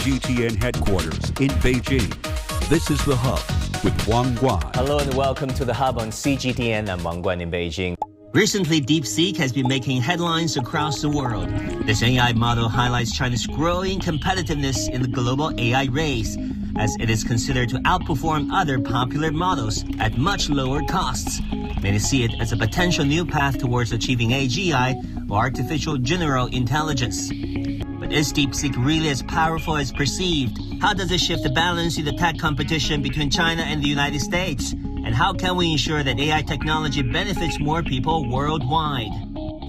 CGTN headquarters in Beijing. This is The Hub with Wang Guan. Hello and welcome to The Hub on CGTN. I'm Wang Guan in Beijing. Recently, DeepSeek has been making headlines across the world. This AI model highlights China's growing competitiveness in the global AI race, as it is considered to outperform other popular models at much lower costs. Many see it as a potential new path towards achieving AGI, or artificial general intelligence. But is DeepSeek really as powerful as perceived? How does it shift the balance in the tech competition between China and the United States? And how can we ensure that AI technology benefits more people worldwide?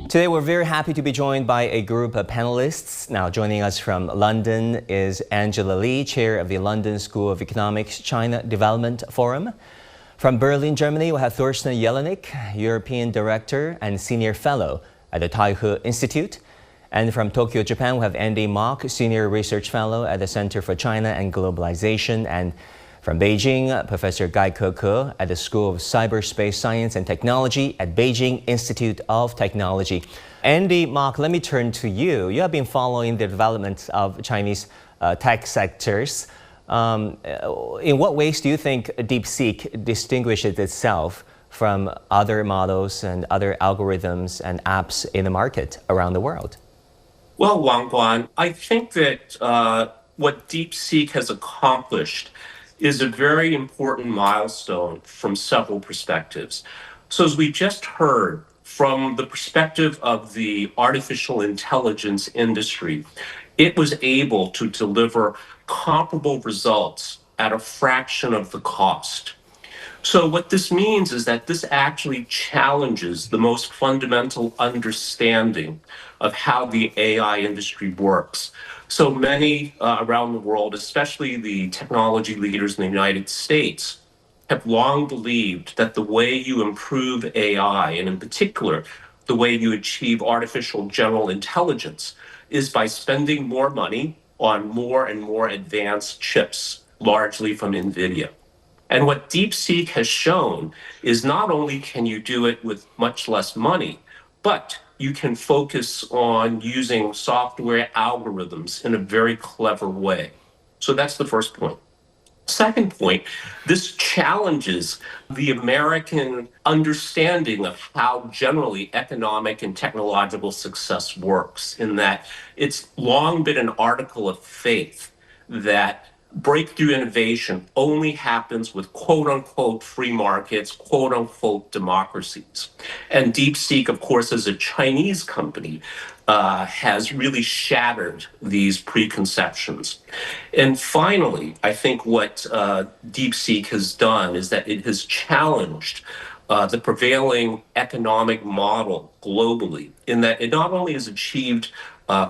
Today, we're very happy to be joined by a group of panelists. Now, joining us from London is Angela Lee, chair of the London School of Economics China Development Forum. From Berlin, Germany, we have Thorsten Jelinek, European Director and Senior Fellow at the Taihe Institute. And from Tokyo, Japan, we have Andy Mock, Senior Research Fellow at the Center for China and Globalization. And from Beijing, Professor Gai Keke at the School of Cyberspace Science and Technology at Beijing Institute of Technology. Andy Mock, let me turn to you. You have been following the development of Chinese tech sectors. In what ways do you think DeepSeek distinguishes itself from other models and other algorithms and apps in the market around the world? Well, Wang Guan, I think that what DeepSeek has accomplished is a very important milestone from several perspectives. So as we just heard, from the perspective of the artificial intelligence industry, it was able to deliver comparable results at a fraction of the cost. So what this means is that this actually challenges the most fundamental understanding of how the AI industry works. So many around the world, especially the technology leaders in the United States, have long believed that the way you improve AI, and in particular, the way you achieve artificial general intelligence, is by spending more money on more and more advanced chips, largely from NVIDIA. And what DeepSeek has shown is not only can you do it with much less money, but you can focus on using software algorithms in a very clever way. So that's the first point. Second point, this challenges the American understanding of how generally economic and technological success works, in that it's long been an article of faith that breakthrough innovation only happens with quote-unquote free markets, quote-unquote democracies. And DeepSeek, of course, as a Chinese company, has really shattered these preconceptions. And finally, I think what DeepSeek has done is that it has challenged the prevailing economic model globally, in that it not only has achieved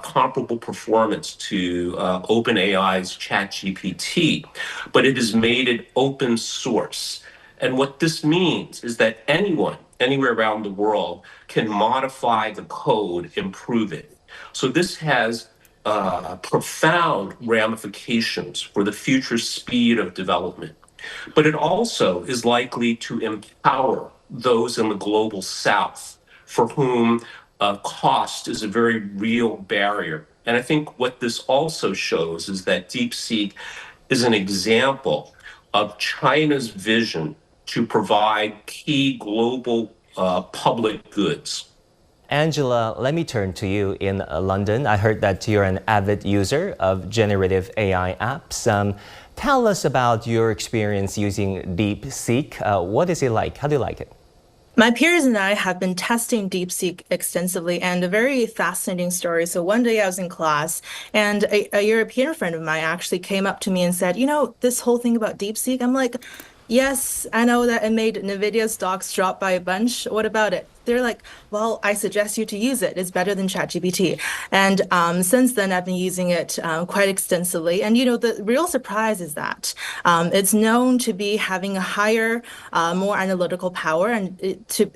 comparable performance to OpenAI's ChatGPT, but it has made it open source. And what this means is that anyone, anywhere around the world, can modify the code, improve it. So this has profound ramifications for the future speed of development. But it also is likely to empower those in the global south for whom cost is a very real barrier. And I think what this also shows is that DeepSeek is an example of China's vision to provide key global public goods. Angela, let me turn to you in London. I heard that you're an avid user of generative AI apps. Tell us about your experience using DeepSeek. What is it like? How do you like it? My peers and I have been testing DeepSeek extensively, and a very fascinating story. So one day I was in class, and a European friend of mine actually came up to me and said, this whole thing about DeepSeek, I'm like, yes, I know that it made NVIDIA stocks drop by a bunch. What about it? They're like, well, I suggest you to use it. It's better than ChatGPT. And since then, I've been using it quite extensively. And, the real surprise is that it's known to be having a higher, more analytical power, and to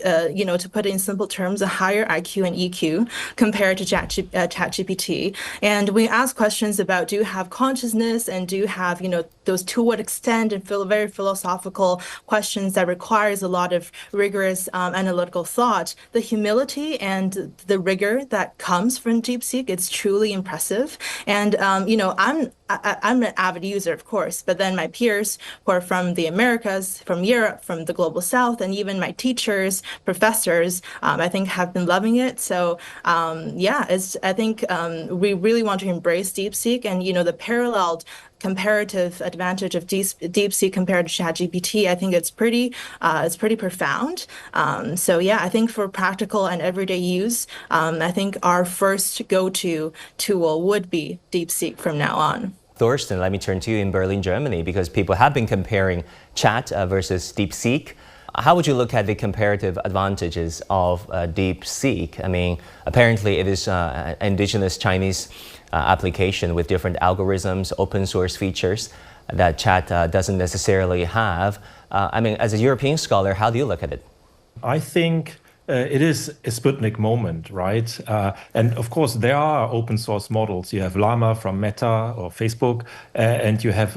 put it in simple terms, a higher IQ and EQ compared to ChatGPT. And we ask questions about, do you have consciousness, and do you have, those to what extent, and very philosophical questions that requires a lot of rigorous analytical thought. that the humility and the rigor that comes from DeepSeek, it's truly impressive. And I'm an avid user, of course, but then my peers who are from the Americas, from Europe, from the global South, and even my teachers, professors, I think have been loving it. So I think we really want to embrace DeepSeek, and the paralleled comparative advantage of DeepSeek compared to ChatGPT, I think it's pretty profound. I think for practical and everyday use, I think our first go-to tool would be DeepSeek from now on. Thorsten, let me turn to you in Berlin, Germany, because people have been comparing Chat versus DeepSeek. How would you look at the comparative advantages of DeepSeek? I mean, apparently it is an indigenous Chinese application with different algorithms, open source features that Chat doesn't necessarily have. As a European scholar, how do you look at it? I think it is a Sputnik moment, right? And of course, there are open source models. You have Llama from Meta or Facebook, and you have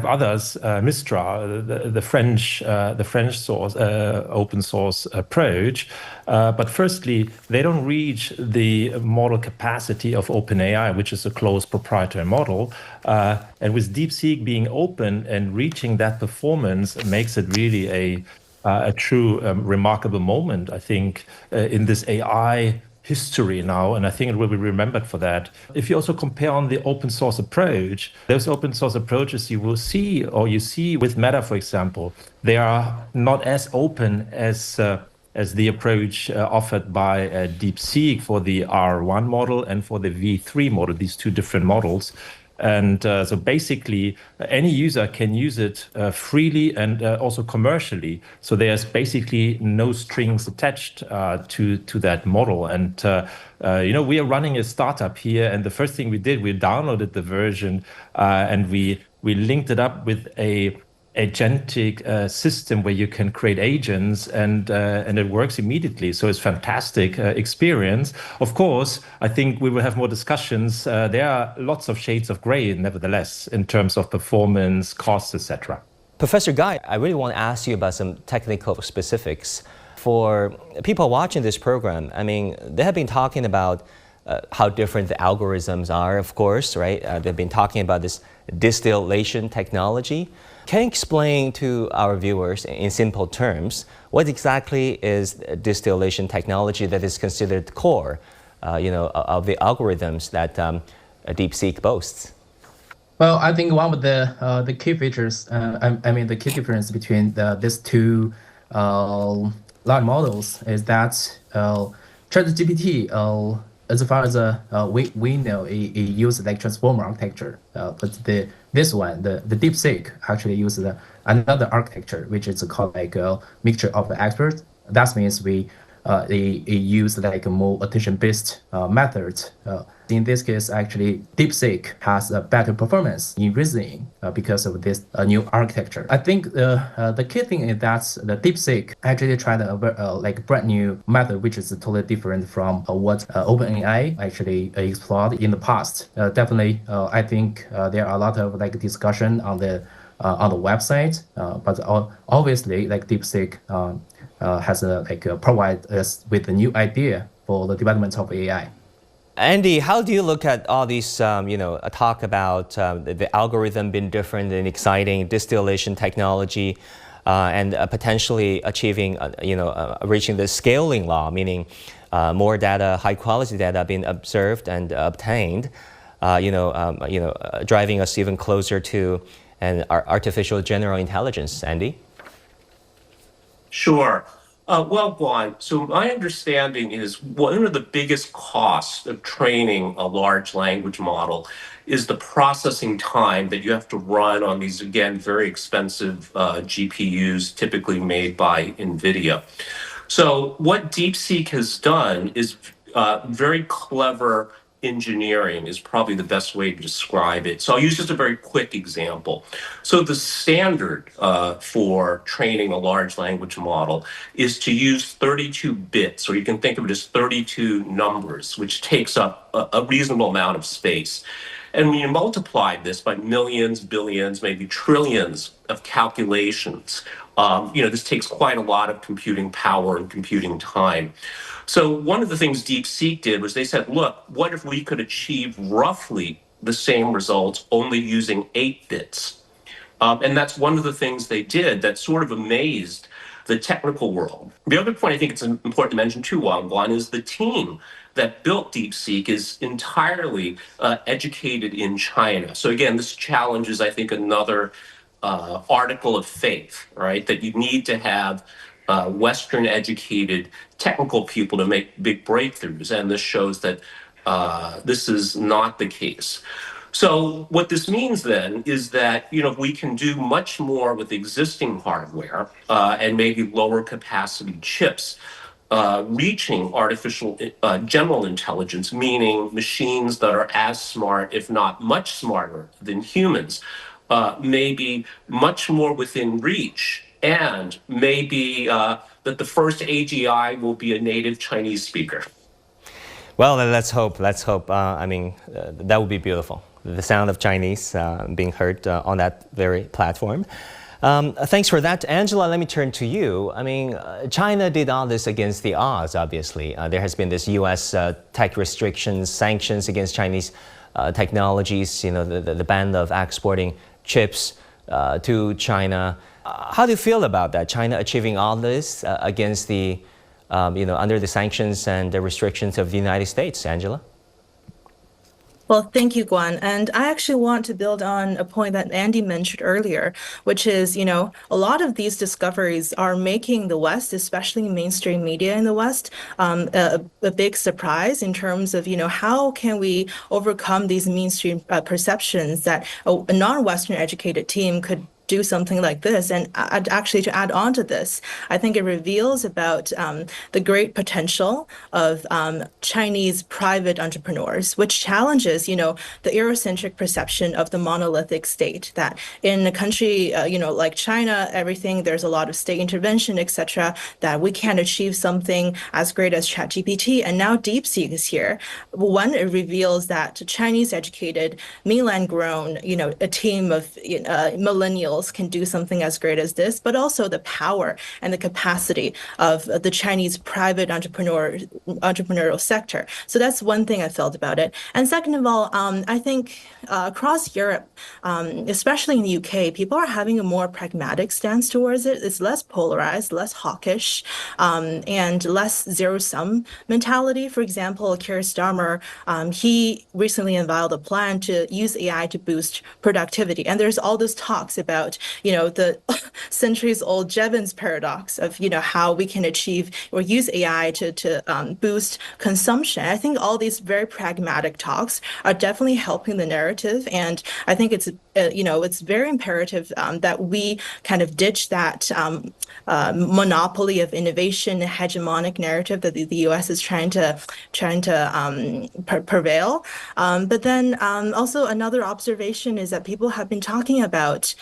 others, Mistral, the French source open source approach. But firstly, they don't reach the model capacity of OpenAI, which is a closed proprietary model. And with DeepSeek being open and reaching that performance makes it really a true remarkable moment, I think, in this AI history now, and I think it will be remembered for that. If you also compare on the open source approach, those open source approaches you see with Meta, for example, they are not as open as the approach offered by DeepSeek for the R1 model and for the V3 model, these two different models. And so basically, any user can use it freely and also commercially. So there's basically no strings attached to that model. And, we are running a startup here. And the first thing we did, we downloaded the version and we linked it up with a agentic system where you can create agents and it works immediately. So it's fantastic experience. Of course, I think we will have more discussions. There are lots of shades of gray, nevertheless, in terms of performance, costs, etc. Professor Gai, I really want to ask you about some technical specifics. For people watching this program, they have been talking about how different the algorithms are, of course, right? They've been talking about this distillation technology. Can you explain to our viewers in simple terms what exactly is distillation technology that is considered core, of the algorithms that DeepSeek boasts? Well, I think one of the key features, the key difference between these two large models is that ChatGPT, as far as we know, it uses like transformer architecture, but this one, the DeepSeek, actually uses another architecture, which is called like a mixture of experts. That means it use like a more attention-based method. In this case, actually, DeepSeek has a better performance in reasoning because of this new architecture. I think the key thing is that the DeepSeek actually tried a brand new method, which is totally different from what OpenAI actually explored in the past. Definitely, I think there are a lot of discussion on the website, but obviously, DeepSeek has provide us with a new idea for the development of AI. Andy, how do you look at all these, talk about the algorithm being different and exciting, distillation technology, and potentially achieving, reaching the scaling law, meaning more data, high quality data being observed and obtained, driving us even closer to an artificial general intelligence, Andy? Sure. Well, Guan, so my understanding is one of the biggest costs of training a large language model is the processing time that you have to run on these, again, very expensive GPUs typically made by NVIDIA. So what DeepSeek has done is very clever engineering is probably the best way to describe it. So I'll use just a very quick example. So the standard for training a large language model is to use 32 bits, or you can think of it as 32 numbers, which takes up a reasonable amount of space. And when you multiply this by millions, billions, maybe trillions of calculations, this takes quite a lot of computing power and computing time. So one of the things DeepSeek did was they said, look, what if we could achieve roughly the same results only using 8 bits? And that's one of the things they did that sort of amazed the technical world. The other point I think it's important to mention too, Wang Guan, is the team that built DeepSeek is entirely educated in China. So again, this challenges, I think, another article of faith, right? That you need to have Western educated technical people to make big breakthroughs. And this shows that this is not the case. So what this means then is that we can do much more with existing hardware and maybe lower capacity chips, reaching artificial general intelligence, meaning machines that are as smart, if not much smarter than humans, maybe much more within reach, and maybe that the first AGI will be a native Chinese speaker. Well, let's hope. Let's hope. That would be beautiful. The sound of Chinese being heard on that very platform. Thanks for that. Angela, let me turn to you. China did all this against the odds, obviously. There has been this U.S. Tech restrictions, sanctions against Chinese technologies, the ban of exporting chips to China. How do you feel about that? China achieving all this against the, under the sanctions and the restrictions of the United States, Angela? Well, thank you, Guan. And I actually want to build on a point that Andy mentioned earlier, which is, a lot of these discoveries are making the West, especially mainstream media in the West, a big surprise in terms of, how can we overcome these mainstream perceptions that a non-Western educated team could do something like this. And actually, to add on to this, I think it reveals about the great potential of Chinese private entrepreneurs, which challenges, the Eurocentric perception of the monolithic state, that in a country, like China, there's a lot of state intervention, etc., that we can't achieve something as great as ChatGPT. And now DeepSeek is here. One, it reveals that Chinese educated, mainland grown, a team of millennials can do something as great as this, but also the power and the capacity of the Chinese private entrepreneurial sector. So that's one thing I felt about it. And second of all, I think across Europe, especially in the UK, people are having a more pragmatic stance towards it. It's less polarized, less hawkish, and less zero-sum mentality. For example, Keir Starmer, he recently unveiled a plan to use AI to boost productivity. And there's all this talks about, the centuries-old Jevons paradox of, how we can achieve or use AI to boost consumption. I think all these very pragmatic talks are definitely helping the narrative. And I think it's very imperative that we kind of ditch that monopoly of innovation, hegemonic narrative that the U.S. is trying to prevail. But then also another observation is that people have been talking about,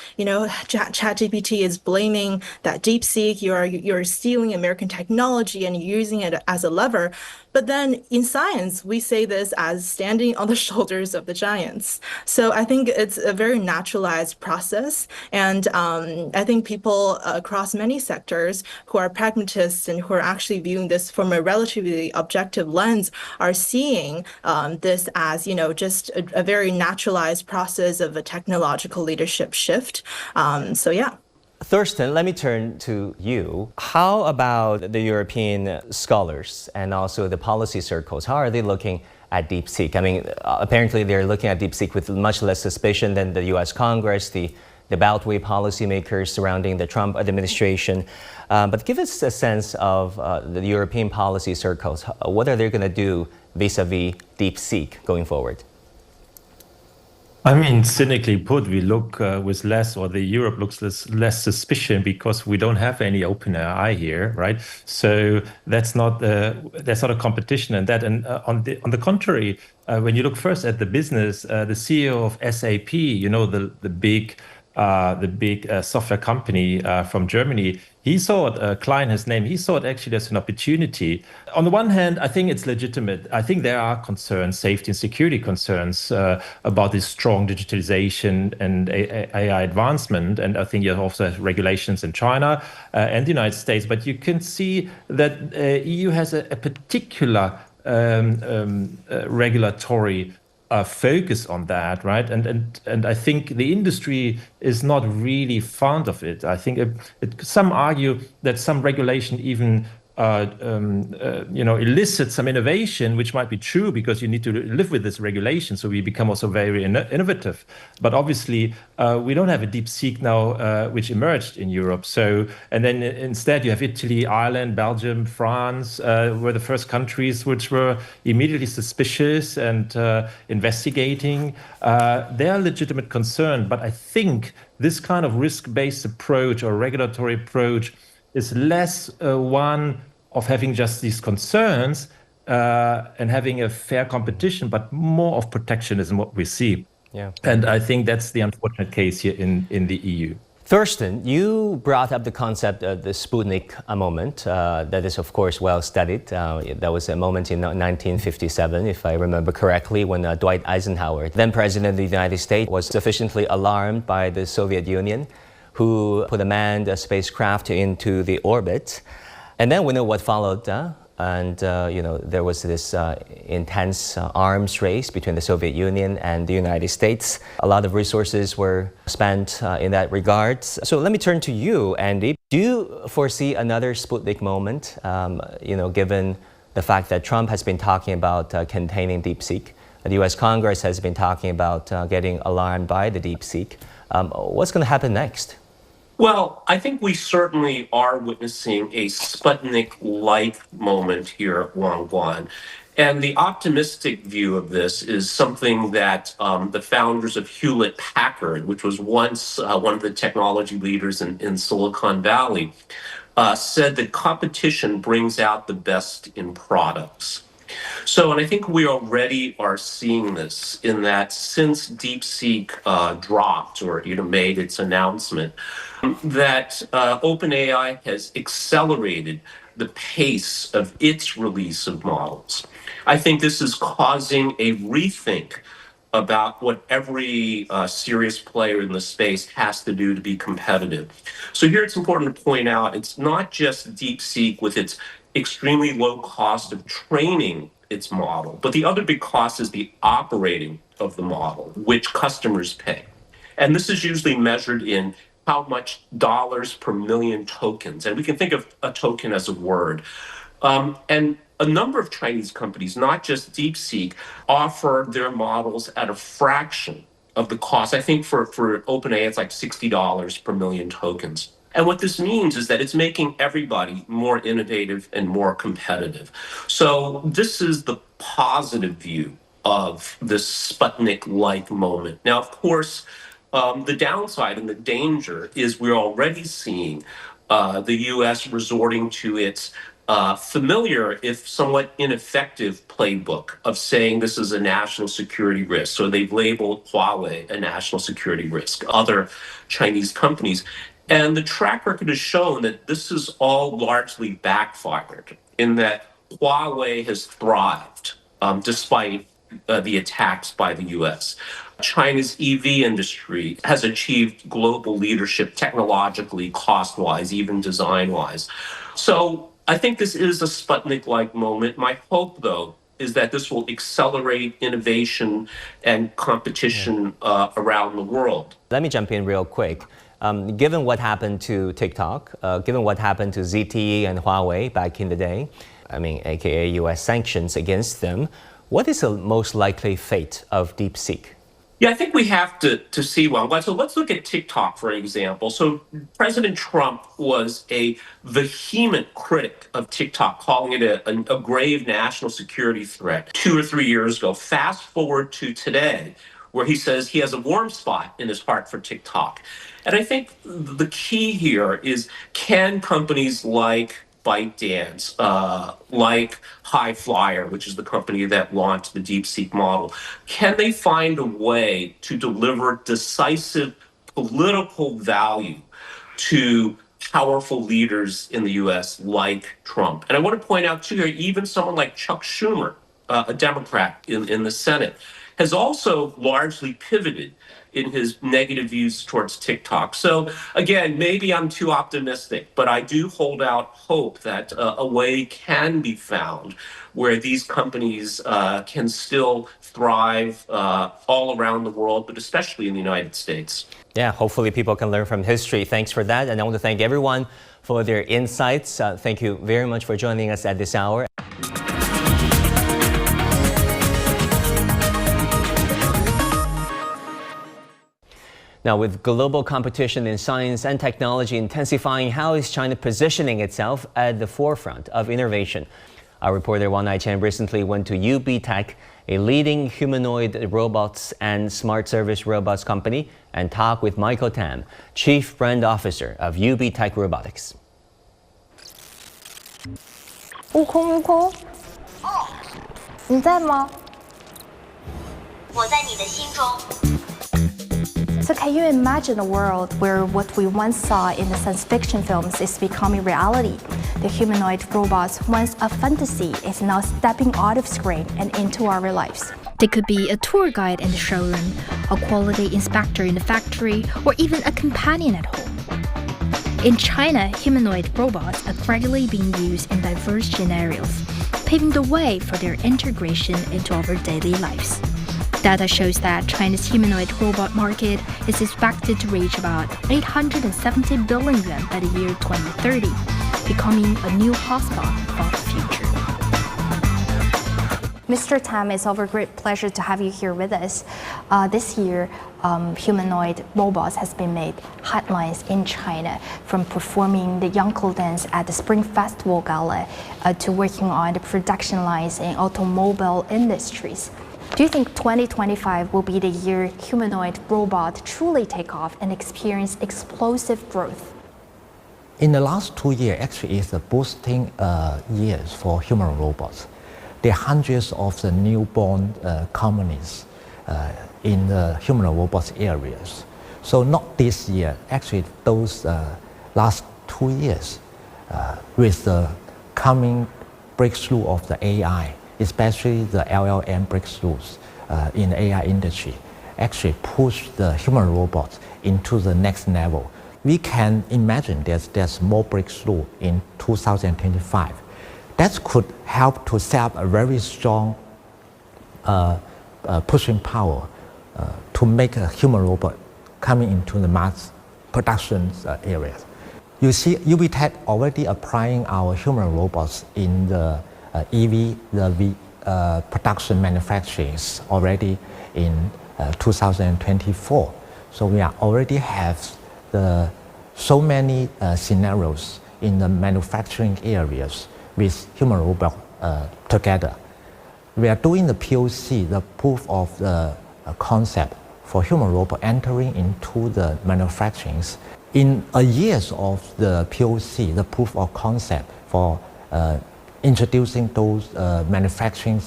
ChatGPT is blaming that DeepSeek, you're stealing American technology and using it as a lever. But then in science, we say this as standing on the shoulders of the giants. So I think it's a very naturalized process. And I think people across many sectors who are pragmatists and who are actually viewing this from a relatively objective lens are seeing this as, just a very naturalized process of a technological leadership shift. So yeah. Thorsten, let me turn to you. How about the European scholars and also the policy circles? How are they looking at DeepSeek? Apparently they're looking at DeepSeek with much less suspicion than the US Congress, the Beltway policymakers surrounding the Trump administration. But give us a sense of the European policy circles. What are they going to do vis-a-vis DeepSeek going forward? Cynically put, we look with less, or Europe looks less suspicion because we don't have any open AI here, right? So that's not a competition in that. And on the contrary, when you look first at the business, the CEO of SAP, the big the big software company from Germany, he saw it, Klein, his name, he saw it actually as an opportunity. On the one hand, I think it's legitimate. I think there are concerns, safety and security concerns about this strong digitalization and AI advancement. And I think you also have regulations in China and the United States. But you can see that EU has a particular regulatory focus on that, right? And I think the industry is not really fond of it. I think some argue that some regulation even elicits some innovation, which might be true because you need to live with this regulation. So we become also very innovative. But obviously, we don't have a DeepSeek now, which emerged in Europe. So, and then instead you have Italy, Ireland, Belgium, France, were the first countries which were immediately suspicious and investigating. There are legitimate concern, but I think this kind of risk-based approach or regulatory approach is less one of having just these concerns and having a fair competition, but more of protectionism, what we see. Yeah. And I think that's the unfortunate case here in the EU. Thorsten, you brought up the concept of the Sputnik moment. That is, of course, well studied. That was a moment in 1957, if I remember correctly, when Dwight Eisenhower, then President of the United States, was sufficiently alarmed by the Soviet Union, who put a manned spacecraft into the orbit. And then we know what followed. There was this intense arms race between the Soviet Union and the United States. A lot of resources were spent in that regard. So let me turn to you, Andy. Do you foresee another Sputnik moment, given the fact that Trump has been talking about containing DeepSeek? The US Congress has been talking about getting alarmed by the DeepSeek. What's going to happen next? Well, I think we certainly are witnessing a Sputnik-like moment here at Wang Guan. And the optimistic view of this is something that the founders of Hewlett-Packard, which was once one of the technology leaders in Silicon Valley, said that competition brings out the best in products. So, and I think we already are seeing this in that since DeepSeek dropped or made its announcement, that OpenAI has accelerated the pace of its release of models. I think this is causing a rethink about what every serious player in the space has to do to be competitive. So here it's important to point out it's not just DeepSeek with its extremely low cost of training its model, but the other big cost is the operating of the model, which customers pay. And this is usually measured in how much dollars per million tokens. And we can think of a token as a word. And a number of Chinese companies, not just DeepSeek, offer their models at a fraction of the cost. I think for OpenAI, it's like $60 per million tokens. And what this means is that it's making everybody more innovative and more competitive. So this is the positive view of this Sputnik-like moment. Now, of course, the downside and the danger is we're already seeing the U.S. resorting to its familiar, if somewhat ineffective, playbook of saying this is a national security risk. So they've labeled Huawei a national security risk, other Chinese companies. And the track record has shown that this is all largely backfired in that Huawei has thrived despite the attacks by the U.S. China's EV industry has achieved global leadership technologically, cost-wise, even design-wise. So I think this is a Sputnik-like moment. My hope, though, is that this will accelerate innovation and competition around the world. Let me jump in real quick. Given what happened to TikTok, given what happened to ZTE and Huawei back in the day, aka US sanctions against them, what is the most likely fate of DeepSeek? Yeah, I think we have to see one. So let's look at TikTok, for example. So President Trump was a vehement critic of TikTok, calling it a grave national security threat 2 or 3 years ago. Fast forward to today, where he says he has a warm spot in his heart for TikTok. And I think the key here is, can companies like ByteDance, like High Flyer, which is the company that launched the DeepSeek model, can they find a way to deliver decisive political value to powerful leaders in the US like Trump. And I want to point out, too, even someone like Chuck Schumer, a Democrat in the Senate, has also largely pivoted in his negative views towards TikTok. So again, maybe I'm too optimistic, but I do hold out hope that a way can be found where these companies can still thrive all around the world, but especially in the United States. Yeah, hopefully people can learn from history. Thanks for that. And I want to thank everyone for their insights. Thank you very much for joining us at this hour. Now, with global competition in science and technology intensifying, how is China positioning itself at the forefront of innovation? Our reporter Wang Guan recently went to UBTech, a leading humanoid robots and smart service robots company, and talked with Michael Tam, Chief Brand Officer of UBTech Robotics. 悟空，悟空，你在吗？我在你的心中。 So can you imagine a world where what we once saw in the science fiction films is becoming reality? The humanoid robots, once a fantasy, is now stepping out of screen and into our lives. They could be a tour guide in the showroom, a quality inspector in the factory, or even a companion at home. In China, humanoid robots are gradually being used in diverse scenarios, paving the way for their integration into our daily lives. Data shows that China's humanoid robot market is expected to reach about 870 billion yuan by the year 2030, becoming a new hotspot for the future. Mr. Tam, it's our great pleasure to have you here with us. This year, humanoid robots has been made headlines in China, from performing the Yankou dance at the Spring Festival Gala to working on the production lines in automobile industries. Do you think 2025 will be the year humanoid robot truly take off and experience explosive growth? In the last 2 years, actually, is a boosting years for human robots. There are hundreds of the newborn companies in the human robots areas. So not this year, actually those last 2 years, with the coming breakthrough of the AI, especially the LLM breakthroughs in the AI industry, actually push the human robots into the next level. We can imagine there's more breakthrough in 2025. That could help to set up a very strong pushing power to make a human robot coming into the mass production areas. You see, UBTech already applying our human robots in the EV, production manufacturing already in 2024. So we are already have so many scenarios in the manufacturing areas with human robot together. We are doing the POC, the proof of the concept for human robot entering into the manufacturing. In a years of the POC, the proof of concept for introducing those manufacturing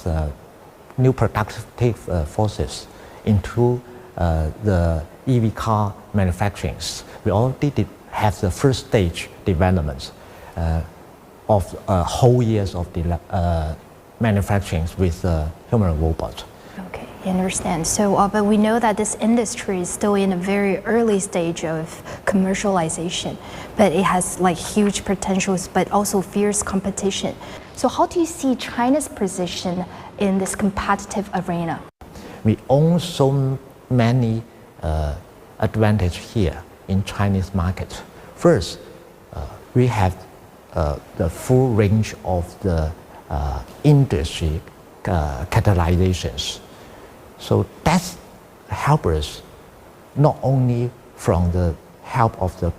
new productive forces into the EV car manufacturing. We already have the first stage developments of whole years of manufacturing with human robots. Okay, I understand. So, but we know that this industry is still in a very early stage of commercialization, but it has like huge potentials, but also fierce competition. So how do you see China's position in this competitive arena? We own so many advantages here in Chinese market. First, we have the full range of the industry catalyzations. So that helps us not only from the help of the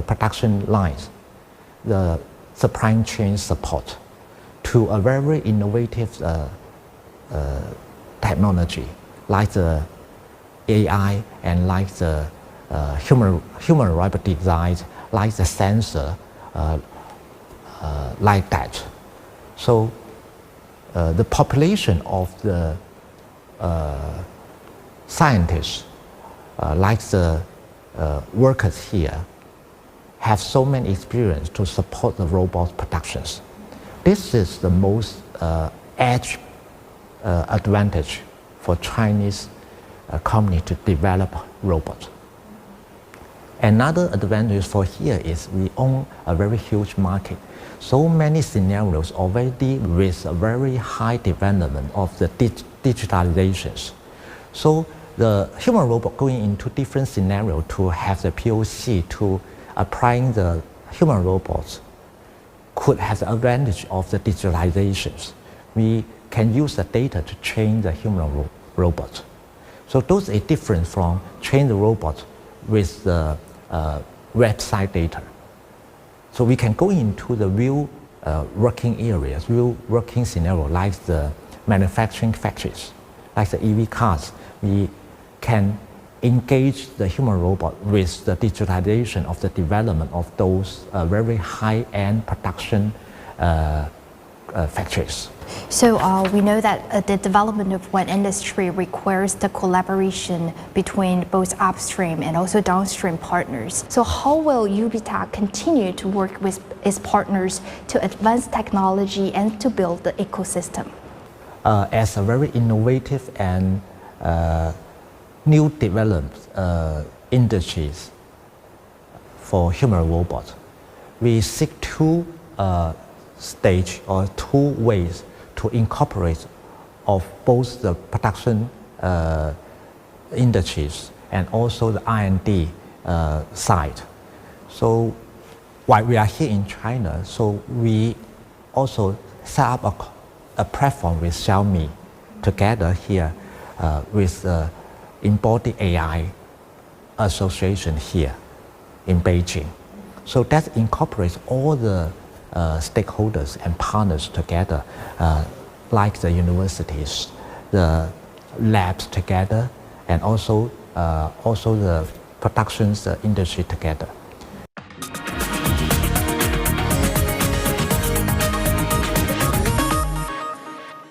production lines, the supply chain support, to a very innovative technology like the AI and like the human robot design, like the sensor, like that. So the population of the scientists like the workers here, have so many experience to support the robot productions. This is the most edge advantage for Chinese company to develop robots. Another advantage for here is we own a very huge market. So many scenarios already with a very high development of the digitalizations. So the human robot going into different scenarios to have the POC to applying the human robots could have the advantage of the digitalizations. We can use the data to train the human robots. So those are different from train the robot with the website data. So we can go into the real working areas, real working scenario like the manufacturing factories, like the EV cars. We can engage the human robot with the digitalization of the development of those very high-end production factories. So we know that the development of one industry requires the collaboration between both upstream and also downstream partners. So how will UBTech continue to work with its partners to advance technology and to build the ecosystem? As a very innovative and new developed industries for human robots, we seek two stage or two ways to incorporate of both the production industries and also the R&D side. So while we are here in China, so we also set up a platform with Xiaomi together here with the Embodied AI Association here in Beijing. So that incorporates all the stakeholders and partners together, like the universities, the labs together, and also the productions industry together.